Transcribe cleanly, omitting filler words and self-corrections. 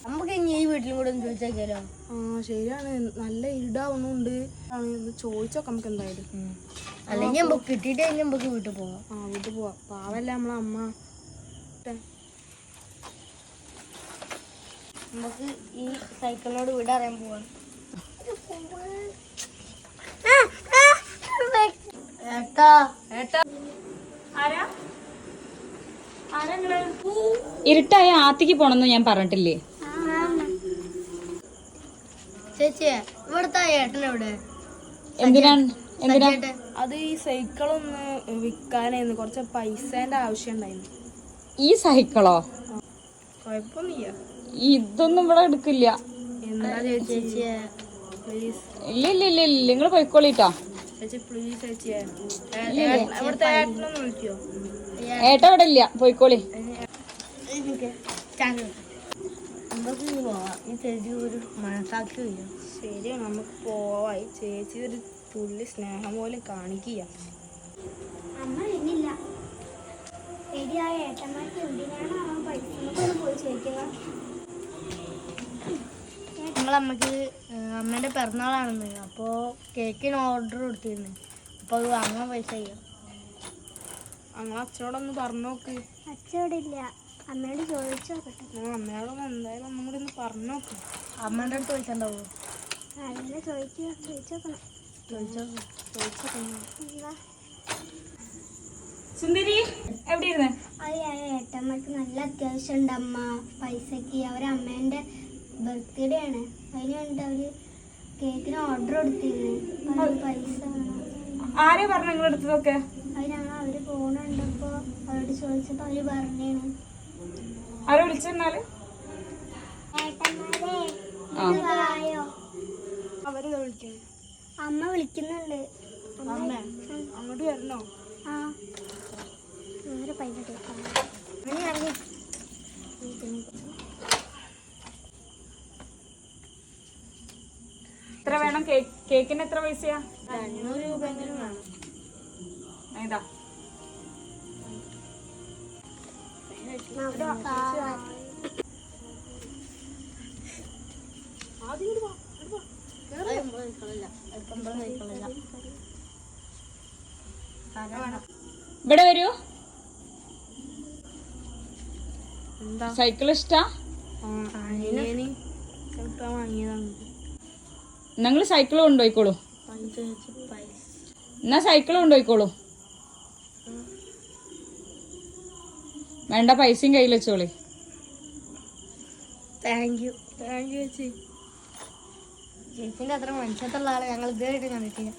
നമുക്ക് ഇനി ഈ വീട്ടിലും കൂടെ ഒന്ന് ചോദിച്ചേക്കാലോ. ആ ശരിയാണ്, നല്ല ഇരുടാവുന്നുണ്ട്. ചോദിച്ചോക്കാം നമുക്ക് എന്തായാലും. അല്ലെങ്കിൽ നമുക്ക് കിട്ടിയിട്ട് കഴിഞ്ഞാൽ നമുക്ക് വീട്ടിൽ പോവാം. വീട്ടിൽ പോവാം. പാവല്ലേ നമ്മളെ അമ്മ. നമുക്ക് ഈ സൈക്കിളിനോട് വീട് അറിയാൻ പോവാം. ഏട്ടാ ഏട്ടാ ഇരുട്ടായ ആത്തിക്ക് പോണെന്ന് ഞാൻ പറഞ്ഞിട്ടില്ലേ? ചേച്ചിയെ ഇവിടുത്തെ ഏട്ടനെവിടെ? എന്തിനാ അത് ഈ സൈക്കിളൊന്ന് വിൽക്കാനായിരുന്നു, കുറച്ച് പൈസേന്റെ ആവശ്യം ഉണ്ടായിരുന്നു. ഈ സൈക്കിളോ? കുഴപ്പമൊന്നുമില്ല. ഇതൊന്നും ഇവിടെ എടുക്കില്ല. എന്താ ചേച്ചിയെ പ്ലീസ്. ഇല്ല ഇല്ല ഇല്ല ഇല്ല, നിങ്ങൾ പോയിക്കോളിട്ടോ ചേച്ചി പ്ലീസ്. ചേച്ചിയെ ഇവിടുത്തെ ഏട്ടനൊന്ന് വിളിക്കോ? ഏട്ടാ ഇവിടെ ഇല്ല, പോയിക്കോളി. നമുക്ക് പോവാം. ഈ ചേച്ചി ഒരു മനസാക്ഷി ഇല്ല. ശരിയാണ്, നമുക്ക് പോവാം. ഈ ചേച്ചി ഒരു തുള്ളി സ്നേഹം പോലും കാണിക്കുക. അമ്മ വരുന്നില്ല. ശരിയായ ഏട്ടന്മാർക്ക് എന്തിനാണ് അവൻ പഠിക്കുന്നത് പോയി ചോദിക്കുക. നമ്മളമ്മക്ക് അമ്മേൻ്റെ പിറന്നാളാണെന്ന്, അപ്പോൾ കേക്കിന് ഓർഡർ കൊടുത്തിരുന്നു. അപ്പോൾ അത് വാങ്ങാൻ പൈസ ചെയ്യാം. ഞങ്ങൾ അച്ഛനോടൊന്ന് പറഞ്ഞു നോക്ക്. അച്ഛനോട് ഇല്ല, അമ്മയോട് ചോദിച്ചു നോക്കട്ടെ. അമ്മയോടൊന്ന് എന്തായാലും ഒന്നും കൂടി ഒന്ന് പറഞ്ഞു നോക്ക്. അമ്മേൻ്റെ അടുത്ത് ചോദിച്ചിട്ടുണ്ടാവോ? അങ്ങനെ ചോദിച്ചോക്കണം. സുന്ദരി എവിടെ ഇരുന്ന്? അത് ഏട്ടന്മാർക്ക് നല്ല അത്യാവശ്യം ഉണ്ട് അമ്മ പൈസക്ക്. അവരമ്മേൻ്റെ ബർത്ത്ഡേ ആണ്, അതിന് വേണ്ടി അവര് കേക്കിന് ഓർഡർ കൊടുത്തിരുന്നു. പൈസ വേണം. ആരെ പറഞ്ഞു നിങ്ങൾ എടുത്തതൊക്കെ? അതിനാണ് അവര് പോണുണ്ടപ്പോ അവരോട് ചോദിച്ചപ്പോ അവര് പറഞ്ഞാണ്. ആരെ വിളിച്ചെന്നാല്? അവര് വിളിക്കുന്നു. അമ്മ വിളിക്കുന്നുണ്ട്. അമ്മ അങ്ങോട്ട് വരണോ? ആ വേറെ പൈസ കേൾക്കാം. എത്ര വേണം? കേക്കിന് എത്ര പൈസയാ? 500 രൂപയെങ്കിലും വേണം. ഇതാ ഇവിടെ വരൂ. എന്താ സൈക്കിൾ ഇഷ്ടാ? വാങ്ങിയതാണ്. നിങ്ങൾ സൈക്കിൾ കൊണ്ടുപോയിക്കോളൂ. എന്നാ സൈക്കിൾ കൊണ്ടുപോയിക്കോളൂ. വേണ്ട പൈസയും കയ്യിൽ വെച്ചോളി. താങ്ക് യു ചേച്ചി. ചേച്ചിൻ്റെ അത്ര മനസ്സത്തുള്ള ആളെ ഞങ്ങൾ ഇതുവരെയായിട്ട് കണ്ടിട്ടില്ല.